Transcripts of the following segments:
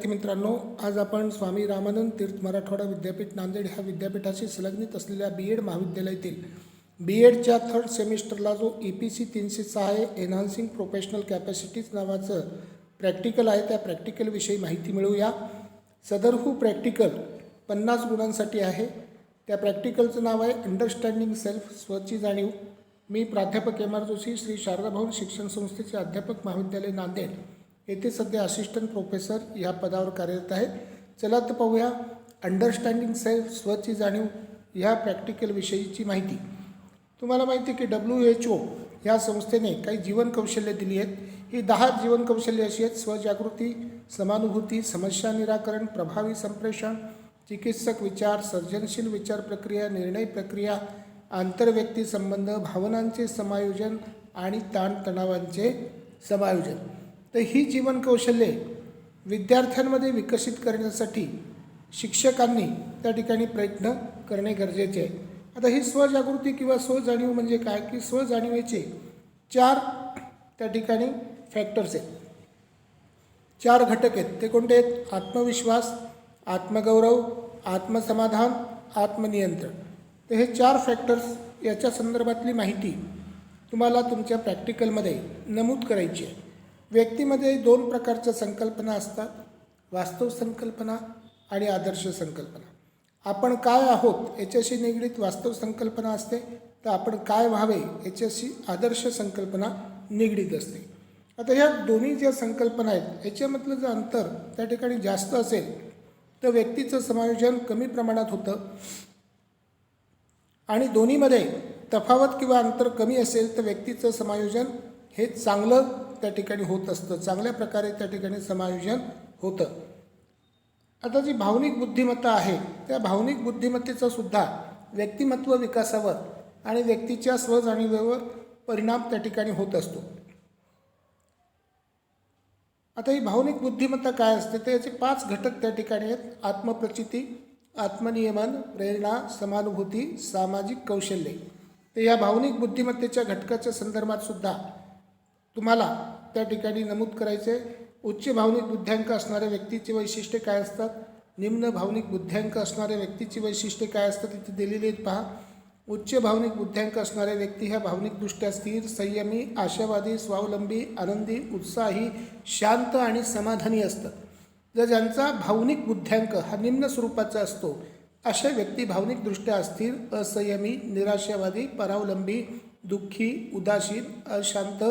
विद्यार्थी मित्रांनो, आज आपण स्वामी रामानंद तीर्थ मराठवाडा विद्यापीठ नांदेड ह्या विद्यापीठाशी संलग्नित असलेल्या BEd महाविद्यालयातील BEdच्या थर्ड सेमिस्टरला जो EPC 306 आहे एनहान्सिंग प्रोफेशनल कॅपॅसिटीज नावाचं प्रॅक्टिकल आहे, त्या प्रॅक्टिकलविषयी माहिती मिळूया। सदरहू प्रॅक्टिकल 50 गुणांसाठी आहे। त्या प्रॅक्टिकलचं नाव आहे अंडरस्टँडिंग सेल्फ, स्वची जाणीव। मी प्राध्यापक MR जोशी, श्री शारदा भवन शिक्षण संस्थेचे अध्यापक महाविद्यालय नांदेड येथे सध्या असिस्टंट प्रोफेसर या पदावर कार्यरत आहे। चला तर पाहूया अंडरस्टँडिंग सेल्फ, स्वची जाणीव ह्या प्रॅक्टिकल विषयीची माहिती। तुम्हाला माहिती आहे की WHO या संस्थेने काही जीवन कौशल्य दिली आहेत। ही 10 जीवन कौशल्य अशी आहेत: स्वजागृती, समानुभूती, समस्या निराकरण, प्रभावी संप्रेषण, चिकित्सक विचार, सर्जनशील विचार प्रक्रिया, निर्णय प्रक्रिया, आंतरव्यक्ती संबंध, भावनांचे समायोजन आणि ताणतणावांचे समायोजन। तर ही जीवन कौशल्ये विद्यार्थ्यांमध्ये विकसित करण्यासाठी शिक्षकांनी त्या ठिकाणी प्रयत्न करणे गरजेचे आहे। आता ही स्वजागृती किंवा स्वजाणीव म्हणजे काय की स्वजाणीवेचे 4 त्या ठिकाणी फॅक्टर्स आहेत, 4 घटक आहेत। ते कोणते आहेत? आत्मविश्वास, आत्मगौरव, आत्मसमाधान, आत्मनियंत्रण। तर हे 4 फॅक्टर्स याच्या संदर्भातली माहिती तुम्हाला तुमच्या प्रॅक्टिकलमध्ये नमूद करायची आहे। व्यक्तीमध्ये 2 प्रकारच्या संकल्पना असतात, वास्तव संकल्पना आणि आदर्श संकल्पना। आपण काय आहोत याच्याशी निगडीत वास्तव संकल्पना असते, तर आपण काय व्हावे याच्याशी आदर्श संकल्पना निगडीत असते। आता ह्या दोन्ही ज्या संकल्पना आहेत याच्यामधलं जर अंतर त्या ठिकाणी जास्त असेल तर व्यक्तीचं समायोजन कमी प्रमाणात होतं, आणि दोन्हीमध्ये तफावत किंवा अंतर कमी असेल तर व्यक्तीचं समायोजन हे चांगलं त्या ठिकाणी होत असतं, चांगल्या प्रकारे त्या ठिकाणी समायोजन होतं। आता जी भावनिक बुद्धिमत्ता आहे त्या भावनिक बुद्धिमत्तेचा सुद्धा व्यक्तिमत्व विकासावर आणि व्यक्तीच्या स्वजाणीवेवर परिणाम त्या ठिकाणी होत असतो। आता ही भावनिक बुद्धिमत्ता काय असते तर याचे 5 घटक त्या ठिकाणी आहेत: आत्मप्रचिती, आत्मनियमन, प्रेरणा, समानुभूती, सामाजिक कौशल्ये। तर या भावनिक बुद्धिमत्तेच्या घटकाच्या संदर्भात सुद्धा तुम्हाला त्या ठिकाणी नमूद करायचे। उच्च भावनिक बुद्ध्यांक असणाऱ्या व्यक्तीची वैशिष्ट्ये काय असतात, निम्न भावनिक बुद्ध्यांक असणाऱ्या व्यक्तीची वैशिष्ट्ये काय असतात इथे दिलेली आहेत पहा। उच्च भावनिक बुद्ध्यांक असणाऱ्या व्यक्ती ह्या भावनिकदृष्ट्या स्थिर, संयमी, आशावादी, स्वावलंबी, आनंदी, उत्साही, शांत आणि समाधानी असतात। जर ज्यांचा भावनिक बुद्ध्यांक हा निम्न स्वरूपाचा असतो अशा व्यक्ती भावनिकदृष्ट्या अस्थिर, असंयमी, निराशावादी, परावलंबी, दुःखी, उदासीन, अशांत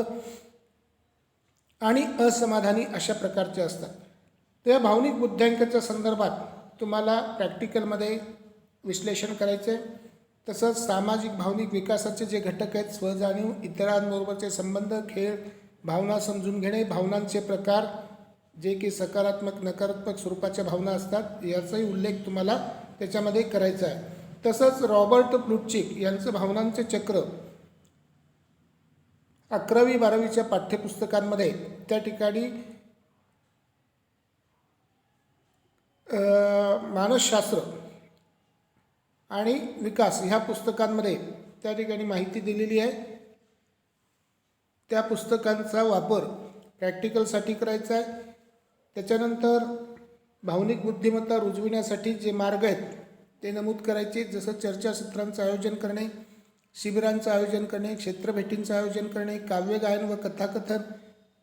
आणि असमाधानी अशा प्रकारचे असतात। तर या भावनिक बुद्ध्यांकाच्या संदर्भात तुम्हाला प्रॅक्टिकलमध्ये विश्लेषण करायचे आहे। तसंच सामाजिक भावनिक विकासाचे जे घटक आहेत, स्वजाणीव, इतरांबरोबरचे संबंध, खेळ, भावना समजून घेणे, भावनांचे प्रकार जे की सकारात्मक नकारात्मक स्वरूपाच्या भावना असतात याचाही उल्लेख तुम्हाला त्याच्यामध्ये करायचा आहे। तसंच रॉबर्ट प्लुटचिक यांचं भावनांचे चक्र 11वी 12वीच्या पाठ्यपुस्तकांमध्ये त्या ठिकाणी मानसशास्त्र आणि विकास ह्या पुस्तकांमध्ये त्या ठिकाणी माहिती दिलेली आहे। त्या पुस्तकांचा वापर प्रॅक्टिकलसाठी करायचा आहे। त्याच्यानंतर भावनिक बुद्धिमत्ता रुजविण्यासाठी जे मार्ग आहेत ते नमूद करायचे, जसं चर्चासत्रांचं आयोजन करणे, शिबिरांचं आयोजन करणे, क्षेत्रभेटींचं आयोजन करणे, काव्यगायन व कथाकथन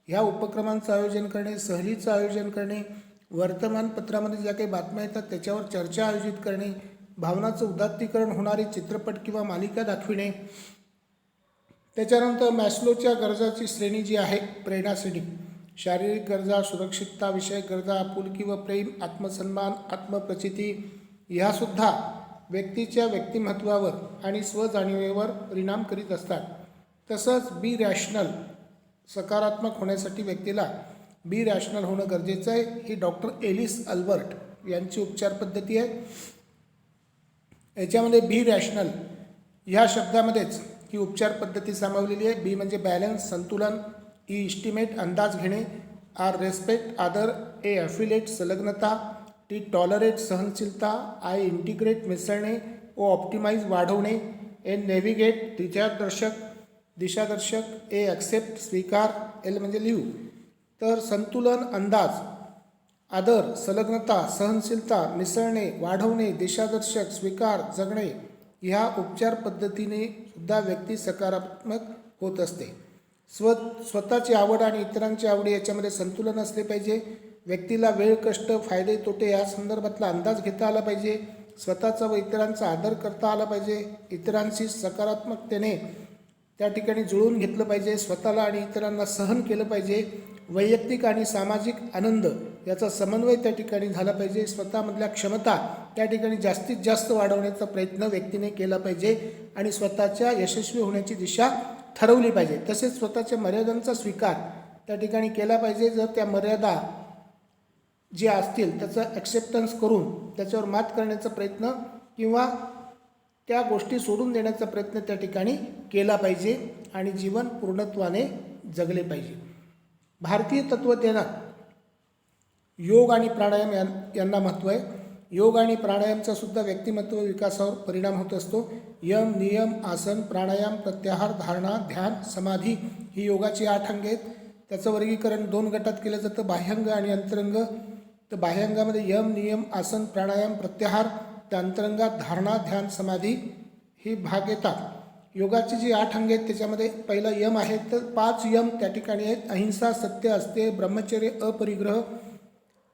ह्या उपक्रमांचं आयोजन करणे, सहलीचं आयोजन करणे, वर्तमानपत्रामध्ये ज्या काही बातम्या येतात त्याच्यावर चर्चा आयोजित करणे, भावनाचं उदात्तीकरण होणारे चित्रपट किंवा मालिका दाखविणे। त्याच्यानंतर मॅस्लोच्या गरजाची श्रेणी जी आहे, प्रेरणा श्रेणी, शारीरिक गरजा, सुरक्षितता विषयक गरजा, आपुलकी व प्रेम, आत्मसन्मान, आत्मप्रचिती ह्यासुद्धा व्यक्तीच्या व्यक्तिमत्वावर आणि स्वजाणीवेवर परिणाम करीत असतात। तसंच बी रॅशनल, सकारात्मक होण्यासाठी व्यक्तीला बी रॅशनल होणं गरजेचं आहे। ही डॉक्टर एलिस अल्बर्ट यांची उपचार पद्धती आहे। याच्यामध्ये बी रॅशनल ह्या शब्दामध्येच ही उपचार पद्धती सामावलेली आहे। बी म्हणजे बॅलन्स, संतुलन, ई इस्टिमेट, अंदाज घेणे, आर रेस्पेक्ट, आदर, ए ॲफिलेट, संलग्नता, टी टॉलरेट, सहनशीलता, आय इंटिग्रेट, मिसळणे, ओ ऑप्टिमाइज, वाढवणे, एन नेव्हिगेट, दिशादर्शक, ए ॲक्सेप्ट, स्वीकार, एल म्हणजे लिव्ह। तर संतुलन, अंदाज आदर, संलग्नता, सहनशीलता, मिसळणे, वाढवणे, दिशादर्शक, स्वीकार, जगणे ह्या उपचार पद्धतीने सुद्धा व्यक्ती सकारात्मक होत असते. स्वतःची आवड आणि इतरांची आवडी याच्यामध्ये संतुलन असले पाहिजे. व्यक्तीला वेळ, कष्ट, फायदे, तोटे या संदर्भातला अंदाज घेता आला पाहिजे. स्वतःचा व इतरांचा आदर करता आला पाहिजे. इतरांशी सकारात्मकतेने त्या ठिकाणी जुळवून घेतलं पाहिजे. स्वतःला आणि इतरांना सहन केलं पाहिजे. वैयक्तिक आणि सामाजिक आनंद याचा समन्वय त्या ठिकाणी झाला पाहिजे. स्वतःमधल्या क्षमता त्या ठिकाणी जास्तीत जास्त वाढवण्याचा प्रयत्न व्यक्तीने केला पाहिजे आणि स्वतःच्या यशस्वी होण्याची दिशा ठरवली पाहिजे. तसेच स्वतःच्या मर्यादांचा स्वीकार त्या ठिकाणी केला पाहिजे. जर त्या मर्यादा ज्या असतील त्याचं ॲक्सेप्टन्स करून त्याच्यावर मात करण्याचा प्रयत्न किंवा त्या गोष्टी सोडून देण्याचा प्रयत्न त्या ठिकाणी केला पाहिजे आणि जीवन पूर्णत्वाने जगले पाहिजे. भारतीय तत्त्वज्ञानात योग आणि प्राणायाम यांना महत्त्व आहे. योग आणि प्राणायामचा सुद्धा व्यक्तिमत्व विकासावर परिणाम होत असतो. यम, नियम, आसन, प्राणायाम, प्रत्याहार, धारणा, ध्यान, समाधी ही योगाची 8 अंगे आहेत. त्याचं वर्गीकरण 2 गटात केलं जातं, बाह्यंग आणि अंतरंग. तर बाह्यंगामध्ये यम, नियम, आसन, प्राणायाम, प्रत्याहार, त्या अंतरंगात धारणा, ध्यान, समाधी ही भाग येतात. योगाची जी 8 अंगे आहेत त्याच्यामध्ये पहिला यम आहे. तर 5 यम त्या ठिकाणी आहेत. अहिंसा, सत्य, अस्तेय, ब्रह्मचर्य, अपरिग्रह.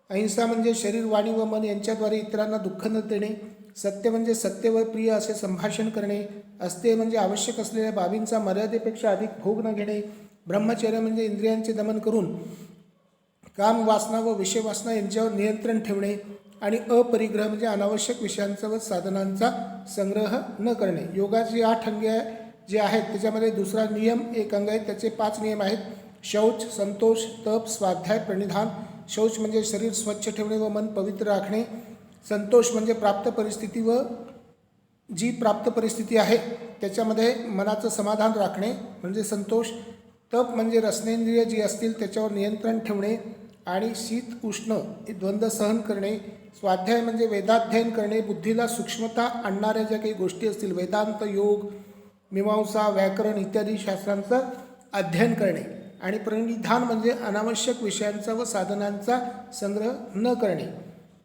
अहिंसा म्हणजे शरीर, वाणी व मन यांच्याद्वारे इतरांना दुःख न देणे. सत्य म्हणजे सत्य व प्रिय असे संभाषण करणे. अस्तेय म्हणजे आवश्यक असलेल्या बाबींचा मर्यादेपेक्षा अधिक भोग न घेणे. ब्रह्मचर्य म्हणजे इंद्रियांचे दमन करून काम वासना व विषय वासना यांच्यावर नियंत्रण ठेवणे. आणि अपरिग्रह म्हणजे अनावश्यक विषयांचा व साधनांचा संग्रह न करणे. योगाची 8 अंगे जे आहेत त्याच्यामध्ये दुसरा नियम 1 अंग आहे. त्याचे 5 नियम आहेत. शौच, संतोष, तप, स्वाध्याय, प्रणिधान. शौच म्हणजे शरीर स्वच्छ ठेवणे व मन पवित्र राखणे. संतोष म्हणजे प्राप्त परिस्थिती व जी प्राप्त परिस्थिती आहे त्याच्यामध्ये मनाचं समाधान राखणे म्हणजे संतोष. तप म्हणजे रसनेंद्रिय जी असतील त्याच्यावर नियंत्रण ठेवणे आणि शीत उष्ण हे द्वंद्व सहन करणे. स्वाध्याय म्हणजे वेदाध्ययन करणे. बुद्धीला सूक्ष्मता आणणाऱ्या ज्या काही गोष्टी असतील, वेदांत, योग, मीमांसा, व्याकरण इत्यादी शास्त्रांचं अध्ययन करणे. आणि प्रणिधान म्हणजे अनावश्यक विषयांचा व साधनांचा संग्रह न करणे.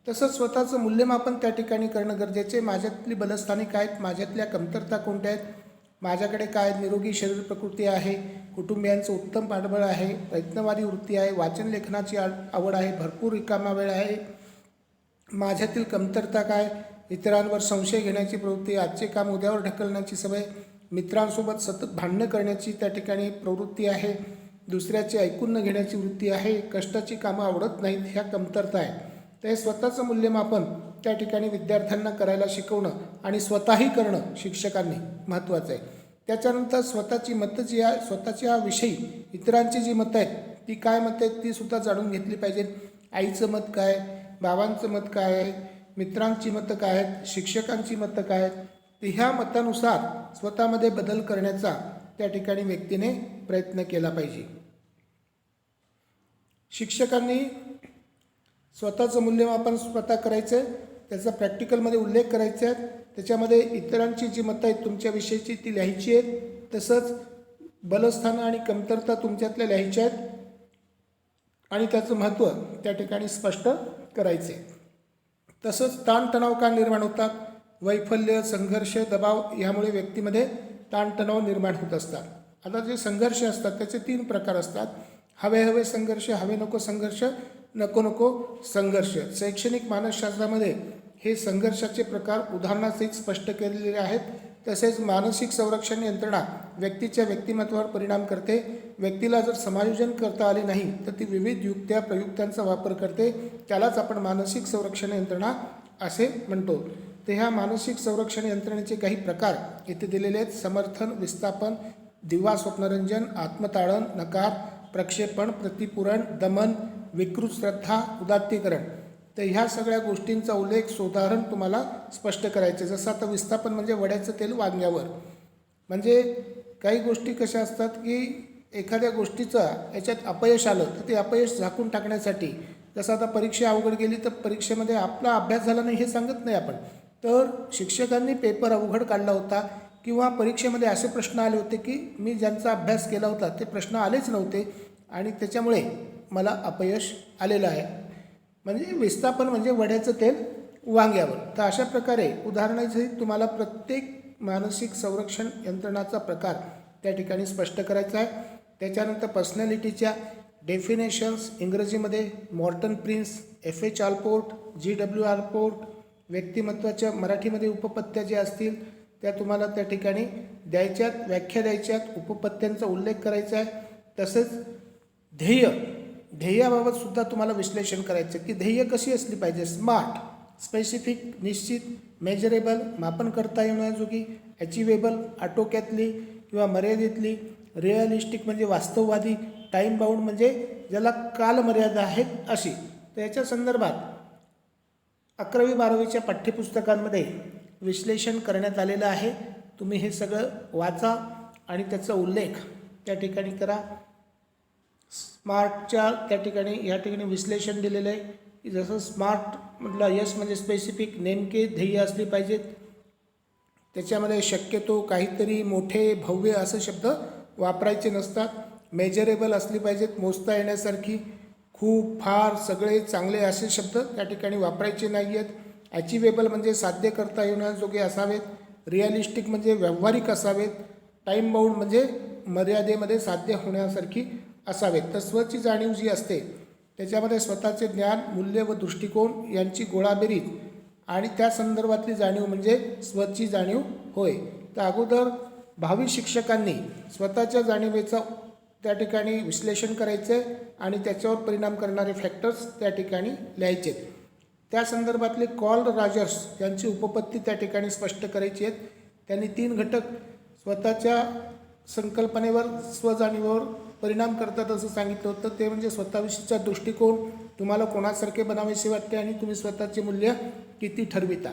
तसंच स्वतःचं मूल्यमापन त्या ठिकाणी करणं गरजेचे. माझ्यातली बलस्थाने काय आहेत, माझ्यातल्या कमतरता कोणत्या आहेत, माझ्याकडे काय निरोगी शरीर प्रकृती आहे, कुटुंबियांचं उत्तम पाठबळ आहे, प्रयत्नवादी वृत्ती आहे, वाचन लेखनाची आवड आहे, भरपूर रिकामा वेळ आहे, माझ्यातील कमतरता काय, इतरांवर संशय घेण्याची प्रवृत्ती, आजचे काम उद्यावर ढकलण्याची सवय, मित्रांसोबत सतत भांडणं करण्याची त्या ठिकाणी प्रवृत्ती आहे, दुसऱ्याचे ऐकून न घेण्याची वृत्ती आहे, कष्टाची कामं आवडत नाहीत, ह्या कमतरता आहे. तर हे स्वतःचं मूल्यमापन त्या ठिकाणी विद्यार्थ्यांना करायला शिकवणं आणि स्वतःही करणं शिक्षकांनी महत्त्वाचं आहे. त्याच्यानंतर स्वतःची मतं जी आहे, स्वतःच्या विषयी इतरांची जी मतं आहेत ती काय मतं आहेत ती सुद्धा जाणून घेतली पाहिजेत. आईचं मत काय, बाबांचं मत काय आहे, मित्रांची मतं काय आहेत, शिक्षकांची मतं काय आहेत, तर ह्या मतानुसार स्वतःमध्ये बदल करण्याचा त्या ठिकाणी व्यक्तीने प्रयत्न केला पाहिजे. शिक्षकांनी स्वतःचं मूल्यमापन स्वतः करायचं आहे, त्याचा प्रॅक्टिकलमध्ये उल्लेख करायचा आहे. त्याच्यामध्ये इतरांची जी मतं आहेत तुमच्याविषयीची ती लिहायची आहेत. तसंच बलस्थानं आणि कमतरता तुमच्यातल्या लिहायच्या आहेत आणि त्याचं महत्त्व त्या ठिकाणी स्पष्ट करायचे. तसंच ताणतणाव का निर्माण होतात, वैफल्य, संघर्ष, दबाव यामुळे व्यक्तीमध्ये ताणतणाव निर्माण होत असतात. आता जे संघर्ष असतात त्याचे 3 प्रकार असतात. हवे हवे संघर्ष, हवे नको संघर्ष, नको नको संघर्ष. शैक्षणिक मानसशास्त्रामध्ये हे संघर्षाचे प्रकार उदाहरणासहित स्पष्ट केलेले आहेत. तसेच मानसिक संरक्षण यंत्रणा व्यक्तीच्या व्यक्तिमत्वावर परिणाम करते. व्यक्तीला जर समायोजन करता आले नाही तर ती विविध युक्त्या प्रयुक्त्यांचा वापर करते. त्यालाच आपण मानसिक संरक्षण यंत्रणा असे म्हणतो. तर ह्या मानसिक संरक्षण यंत्रणेचे काही प्रकार इथे दिलेले आहेत. समर्थन, विस्थापन, दिवा स्वप्नरंजन, आत्मताडन, नकार, प्रक्षेपण, प्रतिपुरण, दमन, विकृत श्रद्धा, उदात्तीकरण. तर ह्या सगळ्या गोष्टींचा उल्लेख उदाहरण तुम्हाला स्पष्ट करायचे. जसं आता विस्थापन म्हणजे वड्याचं तेल वांग्यावर. म्हणजे काही गोष्टी कशा असतात की एखाद्या गोष्टीचं याच्यात अपयश आलं तर ते अपयश झाकून टाकण्यासाठी, जसं आता परीक्षा अवघड गेली तर परीक्षेमध्ये आपला अभ्यास झाला नाही हे सांगत नाही आपण, तर शिक्षकांनी पेपर अवघड काढला होता किंवा परीक्षेमध्ये असे प्रश्न आले होते की मी ज्यांचा अभ्यास केला होता ते प्रश्न आलेच नव्हते आणि त्याच्यामुळे मला अपयश आलेलं आहे. म्हणजे विस्थापन म्हणजे वड्याचं तेल वांग्यावर. तर अशा प्रकारे उदाहरणासहित तुम्हाला प्रत्येक मानसिक संरक्षण यंत्रणाचा प्रकार त्या ठिकाणी स्पष्ट करायचा आहे. त्याच्यानंतर पर्सनॅलिटीच्या डेफिनेशन्स इंग्रजीमध्ये Morton Prince, F.H. Allport, G.W. Allport, व्यक्तिमत्वाच्या मराठीमध्ये उपपत्त्या ज्या असतील त्या तुम्हाला त्या ठिकाणी द्यायच्यात, व्याख्या द्यायच्यात, उपपत्त्यांचा उल्लेख करायचा आहे. तसेच ध्येयाबाबत सुद्धा तुम्हाला विश्लेषण करायचं की ध्येय कशी असली पाहिजे. स्मार्ट, स्पेसिफिक, निश्चित, मेजरेबल, मापन करता येण्याजोगी, अचिवेबल, आटोक्यातली किंवा मर्यादेतली, रिअलिस्टिक म्हणजे वास्तववादी, टाईम बाउंड म्हणजे ज्याला कालमर्यादा आहेत अशी. तर याच्या संदर्भात 11वी-12वीच्या पाठ्यपुस्तकांमध्ये विश्लेषण करण्यात आलेलं आहे. तुम्ही हे सगळं वाचा आणि त्याचा उल्लेख त्या ठिकाणी करा. स्मार्टच्या त्या ठिकाणी या ठिकाणी विश्लेषण दिलेलं आहे की जसं स्मार्ट म्हटलं यस म्हणजे स्पेसिफिक, नेमके ध्येय असले पाहिजेत. त्याच्यामध्ये शक्यतो काहीतरी मोठे, भव्य असे शब्द वापरायचे नसतात. मेजरेबल असली पाहिजेत, मोजता येण्यासारखी, खूप, फार, सगळे, चांगले असे शब्द त्या ठिकाणी वापरायचे नाही आहेत. अचिवेबल म्हणजे साध्य करता येण्याजोगे असावेत. रिअलिस्टिक म्हणजे व्यावहारिक असावेत. टाईम बाउंड म्हणजे मर्यादेमध्ये साध्य होण्यासारखी असावेत. तर स्वची जाणीव जी असते त्याच्यामध्ये स्वतःचे ज्ञान, मूल्य व दृष्टिकोन यांची गोळाबेरीज आणि त्या संदर्भातली जाणीव म्हणजे स्वची जाणीव होय. तर अगोदर भावी शिक्षकांनी स्वतःच्या जाणीवेचा त्या ठिकाणी विश्लेषण करायचे आणि त्याच्यावर परिणाम करणारे फॅक्टर्स त्या ठिकाणी लिहायचे. त्या संदर्भातले कॉर्ल रॉजर्स यांची उपपत्ती त्या ठिकाणी स्पष्ट करायची आहेत. त्यांनी 3 घटक स्वतःच्या संकल्पनेवर, स्वजाणीवेवर परिणाम करतात असं सांगितलं होतं. ते म्हणजे स्वतःविषयीचा दृष्टिकोन, तुम्हाला कोणासारखे बनावेसे वाटते आणि तुम्ही स्वतःचे मूल्य किती ठरविता.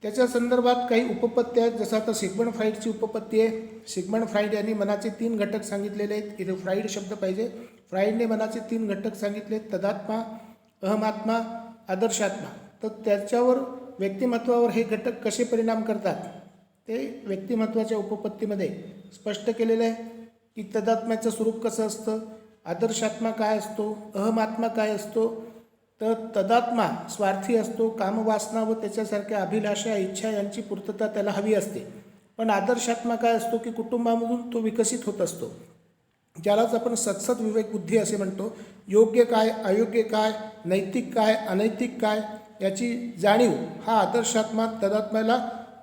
त्याच्या संदर्भात काही उपपत्त्या आहेत. जसं आता सिग्मंड फ्राईडची उपपत्ती आहे. सिग्मंड फ्राईड यांनी मनाचे 3 घटक सांगितलेले आहेत. इथे फ्राईड शब्द पाहिजे. फ्राईडने मनाचे 3 घटक सांगितले आहेत, तदात्मा, अहमात्मा, आदर्शात्मा. तर त्याच्यावर व्यक्तिमत्वावर हे घटक कसे परिणाम करतात ते व्यक्तिमत्वाच्या उपपत्तीमध्ये स्पष्ट केलेलं आहे की तदात्म्याचं स्वरूप कसं असतं, आदर्शात्मा काय असतो, अहमात्मा काय असतो. तर तदात्मा स्वार्थी असतो, कामवासना व त्याच्यासारख्या अभिलाषा, इच्छा यांची पूर्तता त्याला हवी असते. पण आदर्शात्मा काय असतो की कुटुंबामधून तो विकसित होत असतो, ज्यालाच आपण सत्सद विवेक बुद्धी असे म्हणतो. योग्य काय, अयोग्य काय, नैतिक काय, अनैतिक काय याची जाणीव हा आदर्शात्मा तदात्म्याला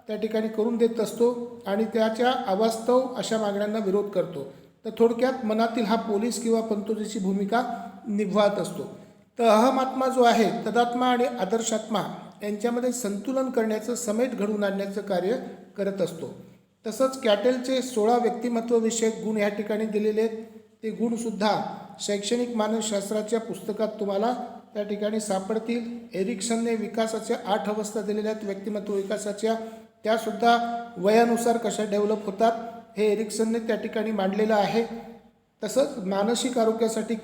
त्या ठिकाणी करून देत असतो आणि त्याच्या अवास्तव अशा मागण्यांना विरोध करतो. तर थोडक्यात मनातील हा पोलीस किंवा पंतोजीची भूमिका निभावत असतो. तर अहमात्मा जो आहे तदात्मा आणि आदर्शात्मा यांच्यामध्ये संतुलन करण्याचं, समेट घडवून आणण्याचं कार्य करत असतो. तसंच कॅटेलचे 16 व्यक्तिमत्वविषयक गुण या ठिकाणी दिलेले आहेत. ते गुणसुद्धा शैक्षणिक मानसशास्त्राच्या पुस्तकात तुम्हाला त्या ठिकाणी सापडतील. एरिक्सनने विकासाच्या 8 अवस्था दिलेल्या आहेत व्यक्तिमत्व विकासाच्या. त्यासुद्धा वयानुसार कशा डेव्हलप होतात हे एरिक्सनने त्या ठिकाणी मांडलेलं आहे. तसंच मानसिक आरोग्यासाठी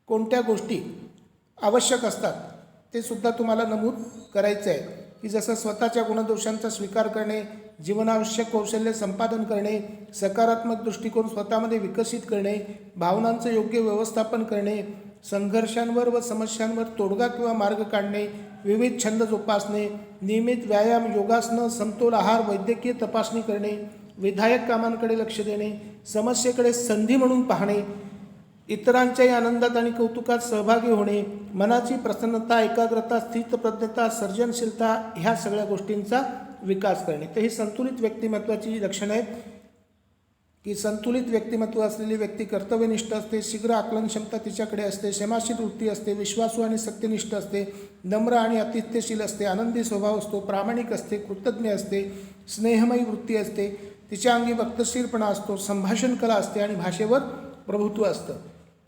कोणत्या गोष्टी आवश्यक असतात ते सुद्धा तुम्हाला नमूद करायचं आहे की जसं स्वतःच्या गुणदोषांचा स्वीकार करणे, जीवनावश्यक कौशल्य संपादन करणे, सकारात्मक दृष्टिकोन स्वतःमध्ये विकसित करणे, भावनांचं योग्य व्यवस्थापन करणे, संघर्षांवर व समस्यांवर तोडगा किंवा मार्ग काढणे, विविध छंद जोपासणे, नियमित व्यायाम, योगासनं, समतोल आहार, वैद्यकीय तपासणी करणे, विधायक कामांकडे लक्ष देणे, समस्येकडे संधी म्हणून पाहणे, इतरांच्याही आनंदात आणि कौतुकात सहभागी होणे, मनाची प्रसन्नता, एकाग्रता, स्थितप्रज्ञता, सर्जनशीलता ह्या सगळ्या गोष्टींचा विकास करणे. तर ही संतुलित व्यक्तिमत्वाची लक्षणं आहेत की संतुलित व्यक्तिमत्व असलेली व्यक्ती कर्तव्यनिष्ठ असते, शीघ्र आकलन क्षमता तिच्याकडे असते, क्षमाशील वृत्ती असते, विश्वासू आणि सत्यनिष्ठ असते, नम्र आणि आतिथ्यशील असते, आनंदी स्वभाव असतो, प्रामाणिक असते, कृतज्ञ असते, स्नेहमयी वृत्ती असते, तिच्या अंगी वक्तशीरपणा असतो, संभाषण कला असते आणि भाषेवर प्रभुत्व असतं.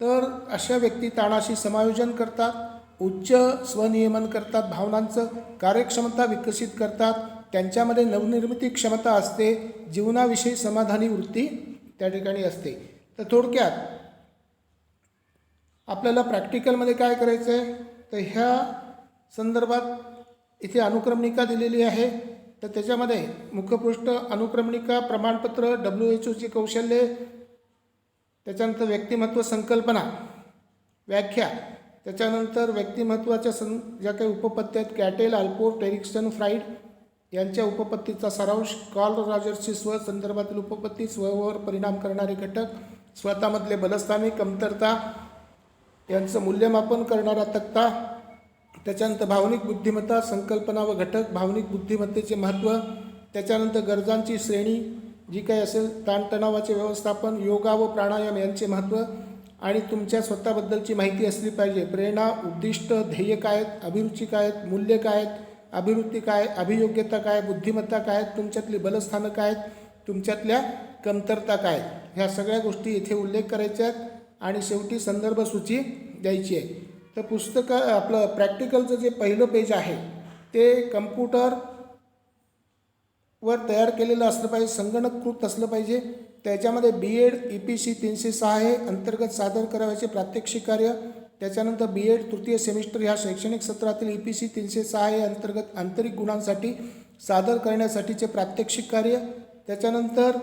तर अशा व्यक्ती ताणाशी समायोजन करतात, उच्च स्वनियमन करतात, भावनांचं कार्यक्षमता विकसित करतात, त्यांच्यामध्ये नवनिर्मिती क्षमता असते, जीवनाविषयी समाधानी वृत्ती त्या ठिकाणी असते. तर थोडक्यात आपल्याला प्रॅक्टिकलमध्ये काय करायचं आहे तर ह्या संदर्भात इथे अनुक्रमणिका दिलेली आहे. तर त्याच्यामध्ये मुखपृष्ठ अनुक्रमणिका, प्रमाणपत्र, WHO कौशल्ये, त्याच्यानंतर व्यक्तिमत्व संकल्पना, व्याख्या त्याच्यानंतर व्यक्तिमत्वाच्या ज्या काही उपपत्ती आहेत, कॅटेल, अल्पोर्ट, एरिक्सन, फ्राईड यांच्या उपपत्तीचा सारांश, कार्ल रॉजर्सची स्व संदर्भातील उपपत्ती, स्ववर परिणाम करणारे घटक, स्वतःमधले बलस्थाने, कमतरता यांचं मूल्यमापन करणारा तक्ता, त्याच्यानंतर भावनिक बुद्धिमत्ता, संकल्पना व घटक, भावनिक बुद्धिमत्तेचे महत्त्व, त्याच्यानंतर गरजांची श्रेणी जी काही असेल, ताणतणावाचे व्यवस्थापन, योगा व प्राणायाम यांचे महत्त्व आणि तुमच्या स्वतःबद्दलची माहिती असली पाहिजे. प्रेरणा, उद्दिष्ट, ध्येय काय आहेत, अभिरुची काय आहेत, मूल्य काय आहेत, अभिवृत्ती काय, अभियोग्यता काय, बुद्धिमत्ता काय, तुमच्यातली बलस्थानं काय आहेत, तुमच्यातल्या कमतरता काय, ह्या सगळ्या गोष्टी इथे उल्लेख करायच्या आहेत आणि शेवटी संदर्भ सूची द्यायची आहे. तर पुस्तकं आपलं प्रॅक्टिकलचं जे पहिलं पेज आहे ते कम्प्युटरवर तयार केलेलं असलं पाहिजे, संगणककृत असलं पाहिजे. त्याच्यामध्ये BEd EPC 306 आहे, अंतर्गत सादर करावयाचे प्रात्यक्षिक कार्य. त्याच्यानंतर BEd तृतीय सेमिस्टर ह्या शैक्षणिक सत्रातील EPC 306 आहे, अंतर्गत आंतरिक गुणांसाठी सादर करण्यासाठीचे प्रात्यक्षिक कार्य. त्याच्यानंतर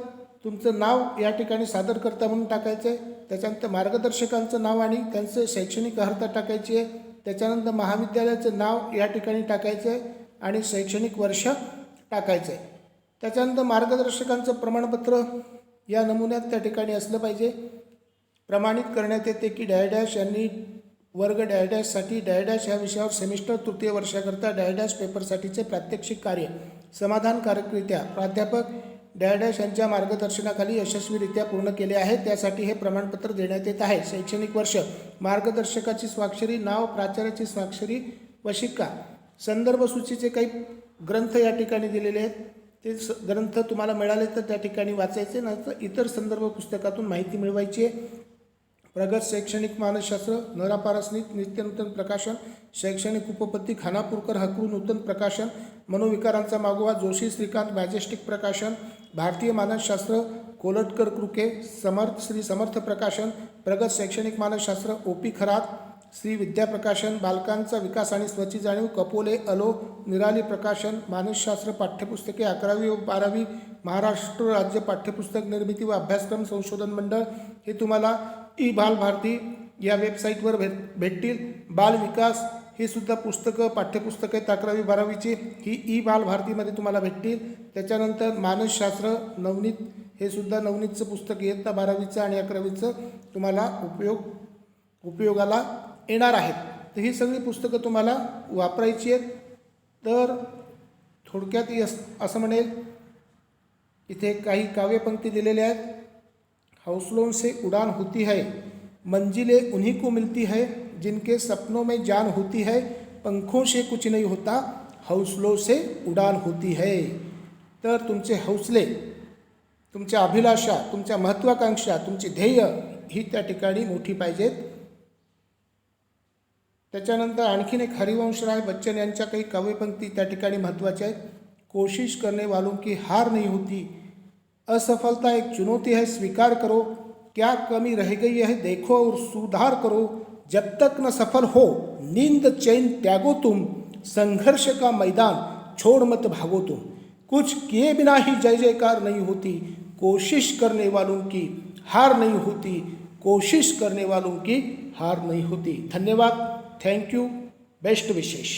तुमचं नाव या ठिकाणी सादरकर्ता म्हणून टाकायचं आहे. त्याच्यानंतर मार्गदर्शकांचं नाव आणि त्यांचं शैक्षणिक अर्हता टाकायची आहे. त्याच्यानंतर महाविद्यालयाचं नाव या ठिकाणी टाकायचं आहे आणि शैक्षणिक वर्ष टाकायचं आहे. त्याच्यानंतर मार्गदर्शकांचं प्रमाणपत्र या नमुन्यात त्या ठिकाणी असलं पाहिजे. प्रमाणित करण्यात येते की डॅश यांनी वर्ग डॅशसाठी डॅश ह्या विषयावर सेमिस्टर तृतीय वर्षाकरता डॅश पेपरसाठीचे प्रात्यक्षिक कार्य समाधानकारकरित्या प्राध्यापक डॅश यांच्या मार्गदर्शनाखाली यशस्वीरित्या पूर्ण केले आहे. त्यासाठी हे प्रमाणपत्र देण्यात येत आहे. शैक्षणिक वर्ष, मार्गदर्शकाची स्वाक्षरी, नाव, प्राचार्याची स्वाक्षरी व शिक्का. संदर्भ सूचीचे काही ग्रंथ या ठिकाणी दिलेले आहेत. ते ग्रंथ तुम्हाला मिळाले तर त्या ठिकाणी वाचायचे, नंतर इतर संदर्भ पुस्तकातून माहिती मिळवायची आहे. प्रगत शैक्षणिक मानसशास्त्र, नरा पारसनिक, नित्यनूतन प्रकाशन, शैक्षणिक उपपत्ती, खानापूरकर हकरू नूतन प्रकाशन, मनोविकारांचा मागोवा, जोशी श्रीकांत मॅजेस्टिक प्रकाशन, भारतीय मानसशास्त्र, कोलटकर कृके, श्री समर्थ प्रकाशन, प्रगत शैक्षणिक मानसशास्त्र, OP खरात, श्री विद्या प्रकाशन, बालकांचा विकास आणि स्वची जाणीव, कपोले, अलो, निराली प्रकाशन, मानसशास्त्र पाठ्यपुस्तके 11वी व 12वी, महाराष्ट्र राज्य पाठ्यपुस्तक निर्मिती व अभ्यासक्रम संशोधन मंडळ. हे तुम्हाला बाल भारती या वेबसाईटवर भेटतील. बाल विकास ही सुद्धा पुस्तकं पाठ्यपुस्तकं आहेत 11वी 12वीची, ही बाल भारतीमध्ये तुम्हाला भेटतील. त्याच्यानंतर मानसशास्त्र नवनीत, हे सुद्धा नवनीतचं पुस्तक इयत्ता 12वीचं आणि 11वीचं तुम्हाला उपयोगाला येणार आहेत. तर ही सगळी पुस्तकं तुम्हाला वापरायची आहेत. तर थोडक्यात असं म्हणेल, इथे काही काव्यपंक्ती दिलेल्या आहेत. हौसलों से उड़ान होती है, मंजिलें उन्हीं को मिलती है जिनके सपनों में जान होती है, पंखों से कुछ नहीं होता, हौसलों से उड़ान होती है. तर तुमचे हौसले, तुमच्या अभिलाषा, तुमच्या महत्त्वाकांक्षा, तुमची ध्येय ही त्या ठिकाणी मोठी पाहिजेत. त्याच्यानंतर आणखीन एक हरिवंशराय बच्चन यांच्या काही काव्यपंक्ती त्या ठिकाणी महत्त्वाच्या आहेत. कोशिश करने वालों की हार नहीं होती, असफलता एक चुनौती है, स्वीकार करो, क्या कमी रह गई है देखो और सुधार करो, जब तक न सफल हो नींद चैन त्यागो तुम, संघर्ष का मैदान छोड़ मत भागो तुम, कुछ किए बिना ही जय जयकार नहीं होती, कोशिश करने वालों की हार नहीं होती, कोशिश करने वालों की हार नहीं होती. धन्यवाद. Thank you. बेस्ट विशेष.